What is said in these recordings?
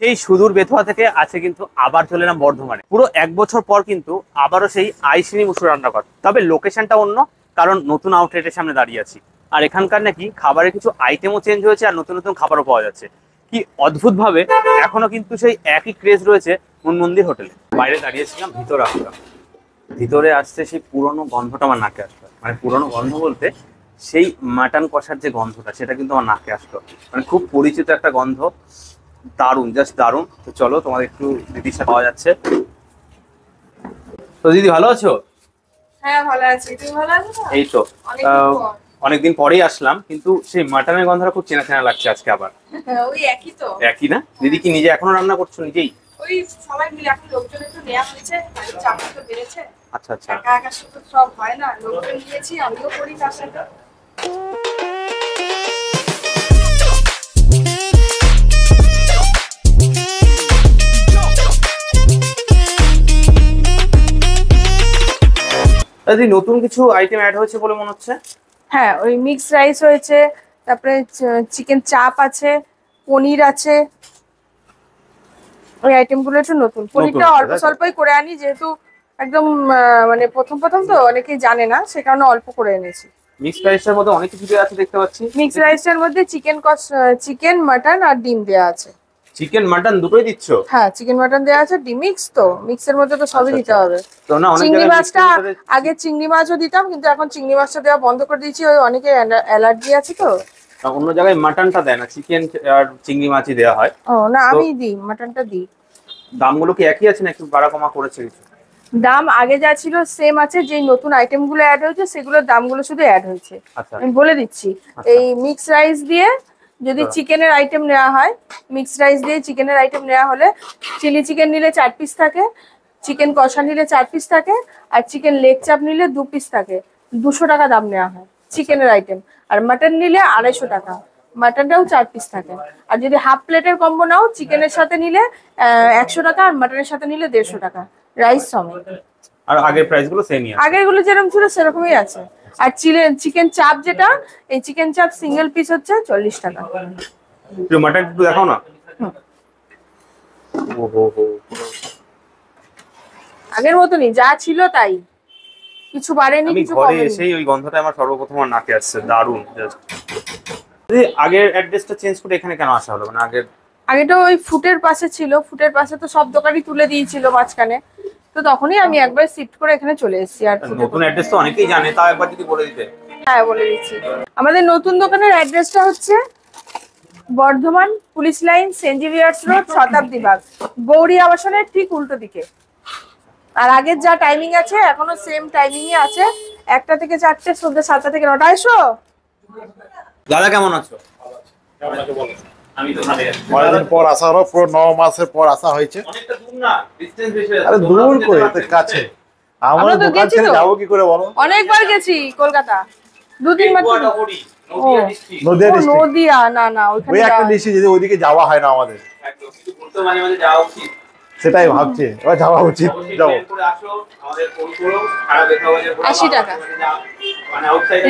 সেই সুদূর বেথুয়া থেকে আছে কিন্তু আবার চলে এলাম বর্ধমানে। পুরো 1 বছর পর কিন্তু আবারও সেই আইসিনি মুসুর রান্নাঘর, তবে লোকেশনটা অন্য, কারণ নতুন আউটলেটের সামনে দাঁড়িয়ে আছি। আর এখানকার নাকি খাবারের কিছু আইটেমও চেঞ্জ হয়েছে আর নতুন নতুন খাবারও পাওয়া যাচ্ছে। কি অদ্ভুত ভাবে এখনো কিন্তু সেই একই ক্রেজ রয়েছে মন মন্দির হোটেলে। বাইরে দাঁড়িয়েছিলাম, ভিতরে আসলাম, ভিতরে আসতে সেই পুরনো গন্ধটা আমার নাকে আসলো। মানে পুরনো গন্ধ বলতে সেই মাটন কষার যে গন্ধটা, সেটা কিন্তু আমার নাকে আসলো। মানে খুব পরিচিত একটা গন্ধ, দারুণ, জাস্ট দারুণ। তো চলো, তোমাদের একটু দিদির সাথে পাওয়া যাচ্ছে। তো দিদি ভালো আছো? হ্যাঁ ভালো আছি, তুমি ভালো আছো? এই তো অনেকদিন পরেই আসলাম, কিন্তু সেই মাটনের গন্ধটা খুব চেনা চেনা লাগছে আজকে আবার। ওই একই তো। একই না? দিদি কি নিজে এখনো রান্না করছো নিজেই? ওই সবাই মিলে, এখন লোকজন একটু নেওয়া হয়েছে, চাপটা তো বেড়েছে। আচ্ছা আচ্ছা। একা একা শুধু সব হয় না, লোকজন নিয়েছি, আমিও করি তার সাথে। দিদি নতুন কিছু আইটেম অ্যাড হয়েছে বলে মনে হচ্ছে। হ্যাঁ, ওই মিক্স রাইস হয়েছে, তারপরে চিকেন চাপ আছে, পনির আছে। ওই আইটেমগুলো একটু নতুন। পনিরটা অল্প স্বল্পই করে আনি, যেহেতু একদম মানে প্রথম প্রথম তো অনেকেই জানে না, সে কারণে অল্প করে এনেছি। মিক্স রাইসের মধ্যে অনেক কিছু দেওয়া আছে দেখতে পাচ্ছি। মিক্স রাইসের মধ্যে চিকেন মাটন আর ডিম দেওয়া আছে। চিকেন মাটন দুটোই দিচ্ছ? হ্যাঁ, চিকেন মাটন দেওয়া আছে, ডিম মিক্স, তো মিক্সের মধ্যে তো সবই দিতে হবে। তো না, অনেক চিংড়ি মাছটা আগে চিংড়ি মাছও দিতাম, কিন্তু এখন চিংড়ি মাছটা দেওয়া বন্ধ করে দিয়েছি, ওই অনেকে অ্যালার্জি আছে তো। অন্য জায়গায় মাটনটা দেয় না, চিকেন আর চিংড়ি মাছই দেওয়া হয়। ও না, আমি দিই, মাটনটা দিই। দামগুলো কি একই আছে না একটু বাড়া কমা করেছে কিছু? দাম আগে যা ছিল সেম আছে, যে নতুন আইটেমগুলো অ্যাড হয়েছে সেগুলোর দামগুলো শুধু অ্যাড হয়েছে। আমি বলে দিচ্ছি। এই মিক্স রাইস দিয়ে যদি চিকেনের আইটেম নেওয়া হয়, মিক্স রাইস দিয়ে চিকেনের আইটেম নেওয়া হলে চিলি চিকেন নিলে 4 পিস থাকে, চিকেন কষা নিলে 4 পিস থাকে, আর চিকেন লেগ চাপ নিলে 2 পিস থাকে। 200 টাকা দাম নেওয়া হয় চিকেনের আইটেম। আর মাটন নিলে 250 টাকা, মাটনটাও 4 পিস থাকে। আর যদি হাফ প্লেটের কম্বো নাও, চিকেনের সাথে নিলে 100 টাকা, আর মাটনের সাথে নিলে 150 টাকা, রাইস সমেত। আর আগের প্রাইসগুলো সেমই আছে? আগেরগুলো যেরকম ছিল সেরকমই আছে। আর চিকেন চাপ যেটা, এই চিকেন চাপ সিঙ্গেল পিস হচ্ছে 40 টাকা। একটু মাটন একটু দেখাও না। ওহো হো, আগের মতনই যা ছিল তাই, কিছু বাড়েনি কিছু কমেনি। ঘরে এসেই ওই গন্ধটা আমার সর্বপ্রথম আর নাকে আসছে, দারুণ জাস্ট। আগের অ্যাড্রেসটা চেঞ্জ করে এখানে কেন আসা হলো? মানে আগেটা ওই ফুটের পাশে ছিল, ফুটের পাশে তো সব দোকানই তুলে দিয়েছিল মাঝখানে, তো তখনই আমি একবার শিফট করে এখানে চলে এসেছি। আর নতুন অ্যাড্রেস তো অনেকেই জানে, তাও একবার যদি বলে দিতে। হ্যাঁ বলে দিচ্ছি। আমাদের নতুন দোকানের অ্যাড্রেসটা হচ্ছে Bardhaman police line, saint Xavier's road, Shatabdi Bagh, Gouri আবাসনের ঠিক উল্টো দিকে। আর আগের যা টাইমিং আছে এখনো সেম টাইমিংই আছে, 1টা থেকে 4টে, সন্ধ্যে 7টা থেকে 9টা। এসো। দাদা কেমন আছো? আমি তো ভালো আছি। অনেকদিন পর আসা হলো, পুরো 9 মাসের পর আসা হয়েছে। অনেকটা দূর না, ডিসটেন্স বেশি আছে। আরে দূর করে, এত কাছে। আমরা দোকান ছেড়ে যাবো কি করে বলো? অনেকবার গেছি কলকাতা, 2-3 বার। নদিয়া ডিস্ট্রিক্ট? নদিয়া না না, ওই একটা ডিস্ট্রিক্ট, যদি ওইদিকে যাওয়া হয় না আমাদের। একদম, কিন্তু ঘুরতে মাঝে মাঝে যাওয়া উচিত। সেটাই ভাবছি, এবার যাওয়া উচিত। যাবো। 80 টাকা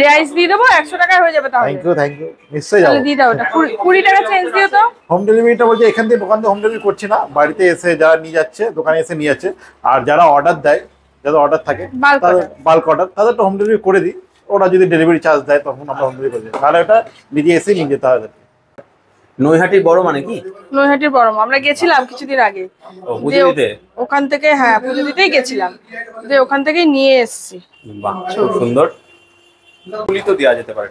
রাইস দিয়ে দেবো, 100 টাকায় হয়ে যাবে। তাহলে থ্যাংক ইউ, নিশ্চয়ই যাবো। দিয়ে দাও, ওটা 20 টাকা চেঞ্জ দিও তো। হোম ডেলিভারিটা বলছে এখান থেকে, দোকান থেকে হোম ডেলিভারি করছি না, বাড়িতে এসে যারা নিয়ে যাচ্ছে, দোকানে এসে নিয়ে যাচ্ছে। আর যারা অর্ডার দেয়, যাদের অর্ডার থাকে বাল্ক অর্ডার, তাদের তো হোম ডেলিভারি করে দিই। ওরা যদি ডেলিভারি চার্জ দেয় তখন আমরা হোম ডেলিভারি করে দিই, তাহলে ওটা নিজে এসে নিয়ে যেতে হবে। নৈহাটির বড় মানে কি? নৈহাটির বড় আমরা গেছিলাম কিছুদিন আগে, ওখান থেকে। হ্যাঁ, পুজো দিতেই গেছিলাম, যে ওখান থেকেই নিয়ে এসেছি। বাহ, খুব সুন্দর। ফুলি তো দেওয়া যেতে পারে।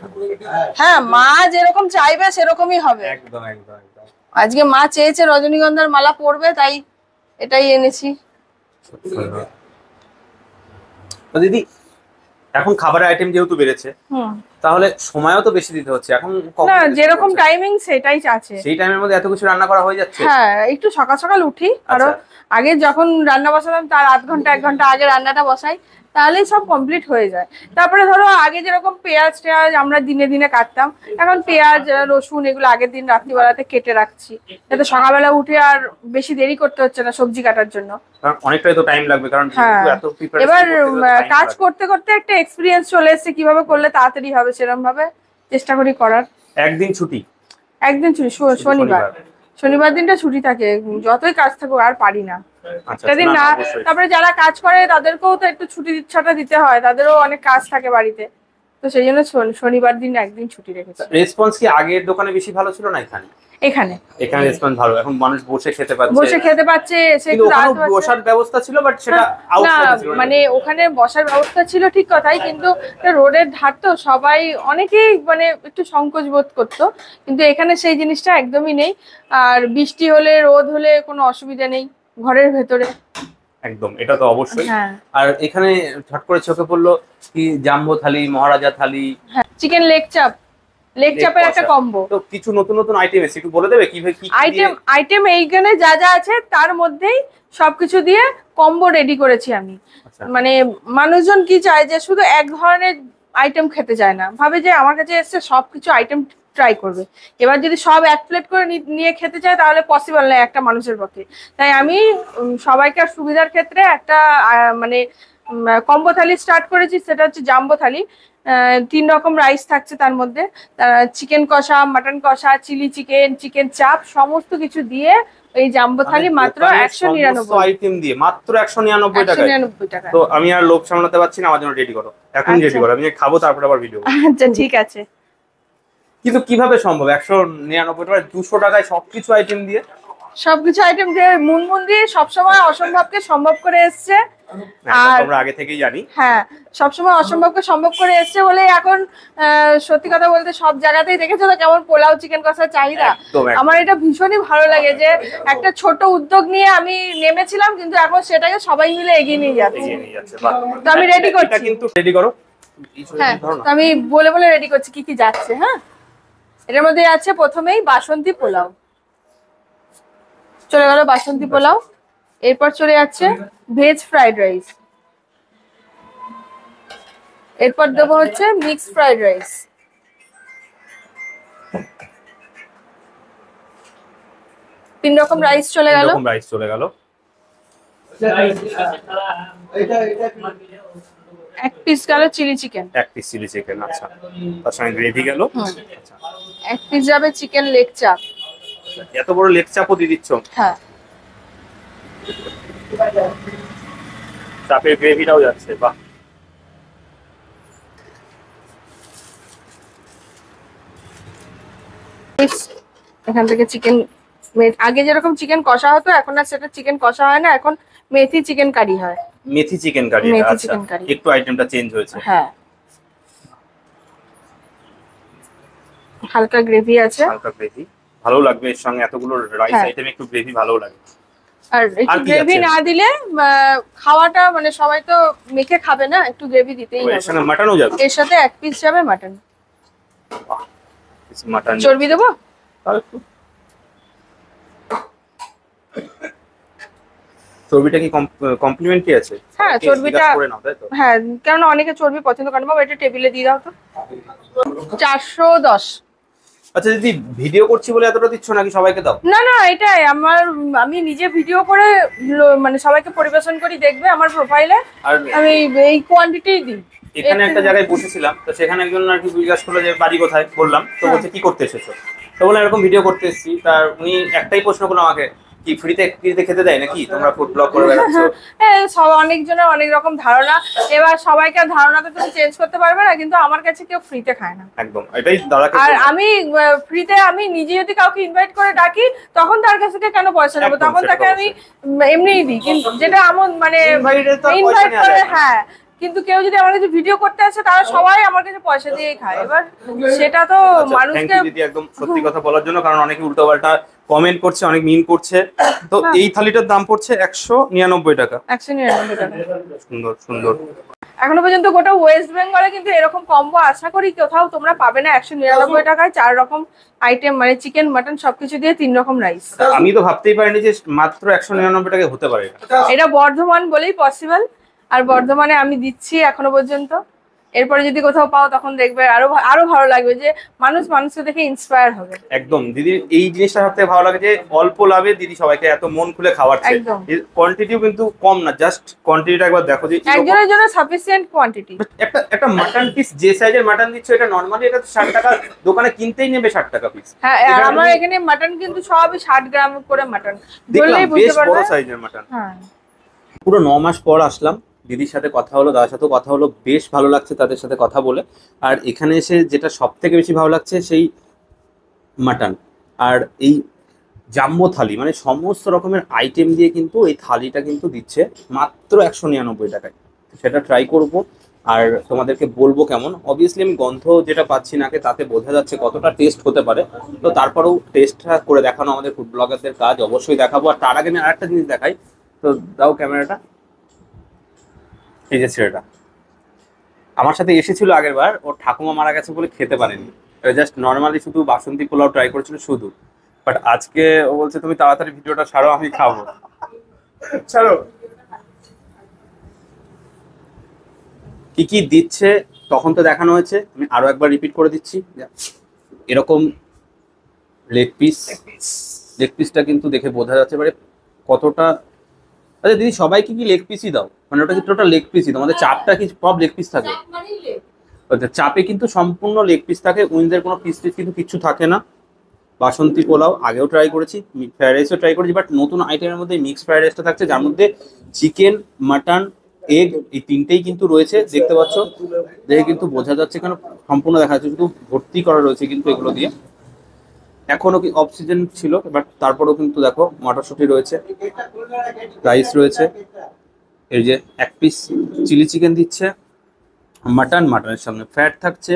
হ্যাঁ, মা যেরকম চাইবে সেরকমই হবে। একদম একদম একদম। আজকে মা চেয়েছে রজনীগন্ধার মালা পরবে, তাই এটাই এনেছি। দিদি এখন খাবারের আইটেম যেহেতু বেড়েছে, তাহলে সময়ও তো বেশি দিতে হচ্ছে এখন। না, যেরকম টাইমিং সেটাই আছে, সেই টাইমের মধ্যে এত কিছু রান্না করা হয়ে যাচ্ছে। হ্যাঁ, একটু সকাল সকাল উঠি, আরো আগে যখন রান্না বসাতাম তার 1 ঘন্টা 1 ঘন্টা আগে রান্নাটা বসাই, তাহলেই সব কমপ্লিট হয়ে যায়। তারপরে ধরো আগে যেরকম পেঁয়াজ আমরা দিনে দিনে কাটতাম, এখন পেঁয়াজ রসুন এগুলো আগের দিন রাত্রিবেলাতে কেটে রাখছি, যাতে সকালবেলা উঠে আর বেশি দেরি করতে হচ্ছে না সবজি কাটার জন্য। অনেকটাই তো টাইম লাগবে, কারণ এত প্রিপারেশন। এবার কাজ করতে করতে একটা এক্সপিরিয়েন্স চলে এসেছে, কিভাবে করলে তাড়াতাড়ি হবে সেরকম ভাবে চেষ্টা করি করার। একদিন ছুটি? একদিন ছুটি, শনিবার। শনিবার দিনটা ছুটি থাকে, যতই কাজ থাকুক আর পারি না। আচ্ছা সেদিন না, অবশ্যই। তারপরে যারা কাজ করে তাদেরকেও তো একটু ছুটি ছটা দিতে হয়, তাদেরও অনেক কাজ থাকে বাড়িতে, তো সেই জন্য শনিবার দিন একদিন ছুটি রেখেছি। রেসপন্স কি আগের দোকানে বেশি ভালো ছিল না এখানে? এখানে রেসপন্স ভালো, এখন মানুষ বসে খেতে পাচ্ছে, বসে খেতে পাচ্ছে, এসে কিন্তু একটু রাত ওখানে বসার ব্যবস্থা ছিল বাট সেটা না, আউটসাইডে ছিল মানে ওখানে বসার ব্যবস্থা ছিল ঠিক কথাই, কিন্তু রোডের ধার তো সবাই অনেকেই মানে একটু সংকোচ বোধ করতো, কিন্তু এখানে সেই জিনিসটা একদমই নেই। আর বৃষ্টি হলে রোদ হলে কোনো অসুবিধা নেই ঘরের ভেতরে। একদম, এটা তো অবশ্যই। হ্যাঁ, আর এখানে ঝট করে চোখে পড়লো কি জাম্বো থালি, মহারাজা থালি, হ্যাঁ, চিকেন লেগ চাপ, লেগ চাপের একটা কম্বো। তো কিছু নতুন নতুন আইটেম এসে একটু বলে দেবে কিভাবে কি আইটেম এইখানে যা যা আছে তার মধ্যেই সবকিছু দিয়ে কম্বো রেডি করেছি আমি। মানে মানুষজন কি চায় যে শুধু এক ধরনের আইটেম খেতে চায় না, ভাবে যে আমার কাছে এসে সবকিছু আইটেম ট্রাই করবে। এবার যদি সব এক প্লেট করে নিয়ে খেতে চায় তাহলে পসিবল নয় একটা মানুষের পক্ষে। তাই আমি সবাইকার সুবিধার ক্ষেত্রে একটা মানে কম্বো থালি স্টার্ট করেছি, সেটা হচ্ছে জাম্বো থালি। 3 রকম রাইস থাকছে তার মধ্যে, চিকেন কষা, মাটন কষা, চিলি চিকেন, চিকেন চাপ, সমস্ত কিছু দিয়ে এই জাম্বো থালি মাত্র 199 আইটেম দিয়ে মাত্র 199 টাকা। 199 টাকা। তো আমি আর লোভ সামলাতে পারছি না, আমার জন্য রেডি করো, এখন রেডি করো, আমি খাবো তারপর আবার ভিডিও। আচ্ছা ঠিক আছে। কিন্তু কিভাবে সম্ভব 199 টাকায় 200 টাকায় সবকিছু আইটেম দিয়ে? সবকিছু আইটেম দিয়ে মুনমুন দিয়ে সবসময় অসম্ভবকে সম্ভব করে এসছে। আর আমরা আগে থেকেই জানি, হ্যাঁ, সবসময় অসম্ভবকে সম্ভব করে এসছে বলে এখন সত্যি কথা বলতে সব জায়গাতেই দেখেছো তো কেমন পোলাও চিকেন কষার চাহিদা। আমার এটা ভীষণই ভালো লাগে যে একটা ছোট উদ্যোগ নিয়ে আমি নেমেছিলাম, কিন্তু এখন সেটাকে সবাই মিলে এগিয়ে নিয়ে যাচ্ছে। তো আমি রেডি করছি, কিন্তু রেডি করো। হ্যাঁ, তো আমি বলে বলে রেডি করছি কি কি যাচ্ছে। হ্যাঁ, এটার মধ্যে আছে প্রথমেই বাসন্তী পোলাও, চলে গেল বাসন্তী পোলাও। এরপর চলে যাচ্ছে ভেজ ফ্রাইড রাইস, এরপর দেবো হচ্ছে মিক্সড ফ্রাইড রাইস, তিন রকম রাইস চলে গেল। এক পিস গেল চিলি চিকেন, আচ্ছা, তার সঙ্গে গ্রেভি গেল। আচ্ছা, এক পিস যাবে চিকেন লেগ চাপ। এত বড় লেগ চাপও দিয়ে দিচ্ছ? হ্যাঁ, চাপের গ্রেভিটাও যাচ্ছে, বাহ। এখান থেকে চিকেন, আগে যেরকম চিকেন কষা হতো এখন আর সেটা চিকেন কষা হয় না, এখন মেথি চিকেন কারি হয়। মেথি চিকেন কারি, মেথি আচ্ছা, চিকেন কারি, একটু আইটেমটা চেঞ্জ হয়েছে। হ্যাঁ, হালকা গ্রেভি আছে, হালকা গ্রেভি ভালো লাগবে এর সঙ্গে, এতগুলো রাইস আইটেম একটু গ্রেভি ভালো লাগে। আর একটু গ্রেভি না দিলে খাওয়াটা মানে সবাই তো মেখে খাবে না, একটু গ্রেভি দিতেই হবে। এর সঙ্গে মাটনও যাবে, এর সাথে এক পিস যাবে মাটন। মাটন চর্বি দেবো? চর্বিটা কি কমপ্লিমেন্টারি আছে? হ্যাঁ, চর্বিটা, হ্যাঁ, কেননা অনেকে চর্বি পছন্দ করে। বাবা এটা টেবিলে দিয়ে দাও তো। 410। আচ্ছা দিদি, ভিডিও করছি বলে এতটা দিচ্ছ নাকি সবাইকে দাও? না না, এটাই আমি নিজে ভিডিও করে মানে সবাইকে পরিবেশন করি, দেখবে আমার প্রোফাইলে আমি এই কোয়ান্টিটি দিই। এখানে একটা জায়গায় বসেছিলাম, তো সেখানে একজন আর কি জিজ্ঞাসা করলো যে বাড়ি কোথায়, বললাম, তো বলছে কি করতে এসেছো, তো বললাম এরকম ভিডিও করতে এসেছি। তার উনি একটাই প্রশ্ন করলো আমাকে, কি ফ্রিতে খেতে দেয় নাকি, তোমরা ফুড ব্লগ করে বেড়াচ্ছ? হ্যাঁ, অনেকজনের অনেক রকম ধারণা, এবার সবাইকে ধারণাটা তুমি চেঞ্জ করতে পারবে না, কিন্তু আমার কাছে কেউ ফ্রিতে খায় না। একদম, এটাই দাদাকে। আর আমি ফ্রিতে আমি নিজে যদি কাউকে ইনভাইট করে ডাকি তখন তার কাছ থেকে কেন পয়সা নেবো, তখন তাকে আমি এমনিই দিই, কিন্তু যেটা আমার মানে ইনভাইট করে। হ্যাঁ, কিন্তু কেউ যদি আমার কাছে ভিডিও করতে আসে তারা সবাই আমার কাছে পয়সা দিয়েই খায়। এবার সেটা তো মানুষকে, দিদি একদম সত্যি কথা বলার জন্য, কারণ অনেকে উল্টোপাল্টা কমেন্ট করছে, অনেক মিন করছে। তো এই থালিটার দাম পড়ছে 199 টাকা। 199 টাকা। সুন্দর সুন্দর। এখনো পর্যন্ত গোটা ওয়েস্ট বেঙ্গলে কিন্তু এরকম কম্বো আশা করি কোথাও তোমরা পাবে না। 199 টাকায় 4 রকম আইটেম, মানে চিকেন মাটন সবকিছু দিয়ে 3 রকম রাইস। আমি তো ভাবতেই পারিনি যে মাত্র 199 টাকায় হতে পারে। এটা বর্ধমান বলেই পসিবল, আর বর্ধমানে আমি দিচ্ছি এখনো পর্যন্ত। এরপরে যদি কোথাও পাও তখন দেখবে আরো আরো ভালো লাগবে, যে মানুষকে দেখে ইন্সপায়ার হবে। একদম দিদি, এই জিনিসটা সবথেকে ভালো লাগে যে অল্প লাভে দিদি সবাইকে এত মন খুলে খাওয়াচ্ছে। একদম। কোয়ান্টিটিও কিন্তু কম না, জাস্ট কোয়ান্টিটিটা একবার দেখো যে একজনের জন্য সাফিসিয়েন্ট কোয়ান্টিটি। একটা মাটন পিস যে সাইজের মাটন দিচ্ছ, এটা নরমালি এটা 60 টাকা, দোকানে কিনতেই নেবে 60 টাকা পিস। হ্যাঁ, আর আমার এখানে মাটন কিন্তু সবই 60 গ্রাম করে মাটন, বললেই বুঝতে বেশ পারবে। বড় সাইজের মাটন। হ্যাঁ, পুরো 9 মাস পর আসলাম, দিদির সাথে কথা হলো, দাদার সাথেও কথা হলো, বেশ ভালো লাগছে তাদের সাথে কথা বলে। আর এখানে এসে যেটা সব থেকে বেশি ভালো লাগছে সেই মাটন আর এই জাম্বো থালি, মানে সমস্ত রকমের আইটেম দিয়ে কিন্তু এই থালিটা কিন্তু দিচ্ছে মাত্র 199 টাকায়। সেটা ট্রাই করব আর তোমাদেরকে বলবো কেমন। অবভিয়াসলি আমি গন্ধ যেটা পাচ্ছি নাকে তাতে বোঝা যাচ্ছে কতটা টেস্ট হতে পারে, তো তারপরেও টেস্টটা করে দেখানো আমাদের ফুড ব্লগারদের কাজ, অবশ্যই দেখাবো। আর তার আগে আমি আরেকটা জিনিস দেখাই, তো দাও ক্যামেরাটা। এই যে ছেলেটা আমার সাথে এসেছিল আগের বার, ওর ঠাকুমা মারা গেছে বলে খেতে পারেনি, জাস্ট নর্মালি শুধু বাসন্তী পোলাও ট্রাই করেছিল শুধু। বাট আজকে ও বলছে তুমি তাড়াতাড়ি ভিডিওটা ছাড়ো, আমি খাবো। ছাড়ো। কি কি দিচ্ছে তখন তো দেখানো হয়েছে, আমি আরো একবার রিপিট করে দিচ্ছি। এরকম লেগ পিসটা কিন্তু দেখে বোঝা যাচ্ছে মানে কতটা। আচ্ছা দিদি, সবাইকে কি লেগ পিসই দাও? মানে ওটা কি টোটাল লেগ পিসই? তোমাদের চাপটা কি সব লেগ পিস থাকে? চাপে কিন্তু সম্পূর্ণ লেগ পিস থাকে, উইন্সের কোনো পিস কিন্তু কিছু থাকে না। বাসন্তী পোলাও আগেও ট্রাই করেছি, ফ্রাইড রাইসও ট্রাই করেছি, বাট নতুন আইটেমের মধ্যে মিক্স ফ্রাইড রাইসটা থাকছে, যার মধ্যে চিকেন, মাটন, এগ এই তিনটেই কিন্তু রয়েছে। দেখতে পাচ্ছ, দেখে কিন্তু বোঝা যাচ্ছে, এখানে সম্পূর্ণ দেখা যাচ্ছে শুধু ভর্তি করা রয়েছে কিন্তু এগুলো দিয়ে। এখনো কি অফ সিজন ছিল, বাট তারপরেও কিন্তু দেখো মটরশুঁটি রয়েছে, রাইস রয়েছে, এই যে এক পিস চিলি চিকেন দিচ্ছে, মাটনের সামনে ফ্যাট থাকছে,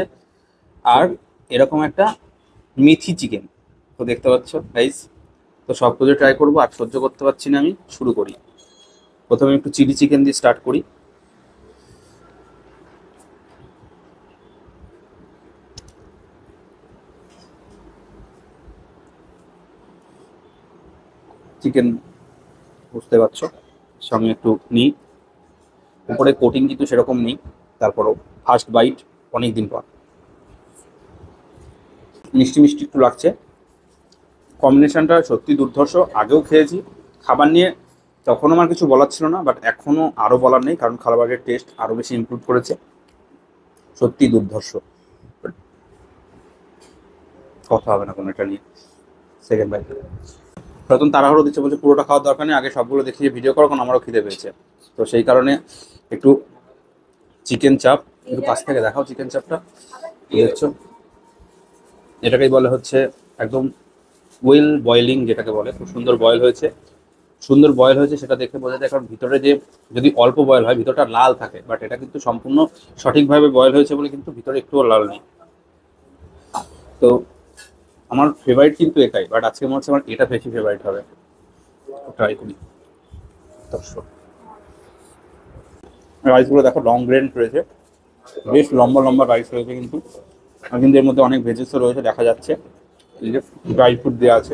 আর এরকম একটা মেথি চিকেন। তো দেখতে পাচ্ছ গাইস, তো সব কিছু ট্রাই করবো, আর সহ্য করতে পারছি না আমি। শুরু করি, প্রথমে একটু চিলি চিকেন দিয়ে স্টার্ট করি। চিকেন বুঝতে পারছো, সঙ্গে একটু নিই, উপরে কোটিং কিন্তু সেরকম নেই, তারপরও ফার্স্ট বাইট অনেক দিন পর। মিষ্টি মিষ্টি একটু লাগছে, কম্বিনেশনটা সত্যি দুর্ধর্ষ। আগেও খেয়েছি খাবার নিয়ে, তখন আমার কিছু বলার ছিল না, বাট এখনও আরও বলার নেই, কারণ খাবারের টেস্ট আরও বেশি ইমপ্রুভ করেছে, সত্যি দুর্ধর্ষ। কথা হবে না কোনো এটা নিয়ে। সেকেন্ড বাইট প্রথম তাড়াহুড়ো দিচ্ছে, বলছে পুরোটা খাওয়ার দরকার নেই, আগে সবগুলো দেখিয়ে ভিডিও করো, কারণ আমারও খিদে পেয়েছে। তো সেই কারণে একটু চিকেন চাপ, একটু কাছ থেকে দেখাও চিকেন চাপটা। দেখছো, এটাকেই বলে হচ্ছে একদম ওয়েল বয়েলিং, যেটাকে বলে খুব সুন্দর বয়েল হয়েছে। সুন্দর বয়েল হয়েছে সেটা দেখে বোঝা যায়, কারণ ভিতরে যে যদি অল্প বয়েল হয় ভিতরটা লাল থাকে, বাট এটা কিন্তু সম্পূর্ণ সঠিকভাবে বয়েল হয়েছে বলে কিন্তু ভিতরে একটুও লাল নেই। তো আমার ফেভারিট কিন্তু এটাই, বাট আজকে মনে হচ্ছে আমার এটা বেশি ফেভারিট হবে। ট্রাই করি। দর্শক রাইসগুলো দেখো লং গ্রেন রয়েছে, বেশ লম্বা লম্বা রাইস রয়েছে কিন্তু, আর কিন্তু এর মধ্যে অনেক ভেজেসও রয়েছে দেখা যাচ্ছে, এই যে ড্রাই ফ্রুট দেওয়া আছে।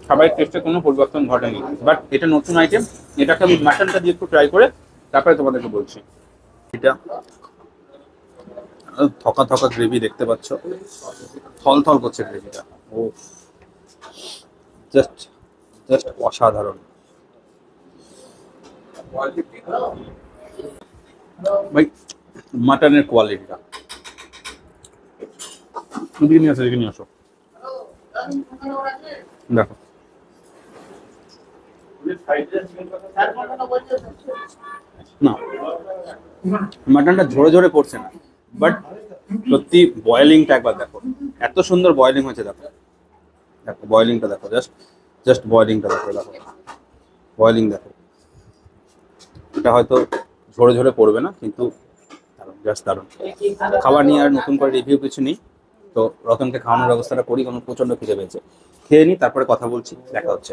খাবারের টেস্টে কোনো পরিবর্তন ঘটেনি, বাট এটা নতুন আইটেম, এটাকে আমি মাটনটা দিয়ে একটু ট্রাই করে তারপরে তোমাদেরকে বলছি। এটা থকা থকা গ্রেভি দেখতে পাচ্ছ, থল থল করছে গ্রেভিটা, ও জাস্ট অসাধারণ। ভাই মাটনের কোয়ালিটিটা, এদিকে নিয়ে আসো দেখো, না মাটনটা ঝরে ঝরে পড়ছে না, বাট সত্যি বয়েলিংটা একবার দেখো, এত সুন্দর বয়েলিং হয়েছে। দেখো দেখো বয়েলিংটা দেখো, জাস্ট বয়েলিংটা দেখো, বয়েলিং দেখো। এটা হয়তো ঝরে ঝরে পড়বে না, কিন্তু জাস্ট দারুণ। খাবার নিয়ে আর নতুন করে রিভিউ কিছু নেই, তো রতনকে খাওয়ানোর ব্যবস্থাটা করি, কারণ প্রচন্ড খিদে পেয়েছে। খেয়ে নিই, তারপরে কথা বলছি, দেখা হচ্ছে।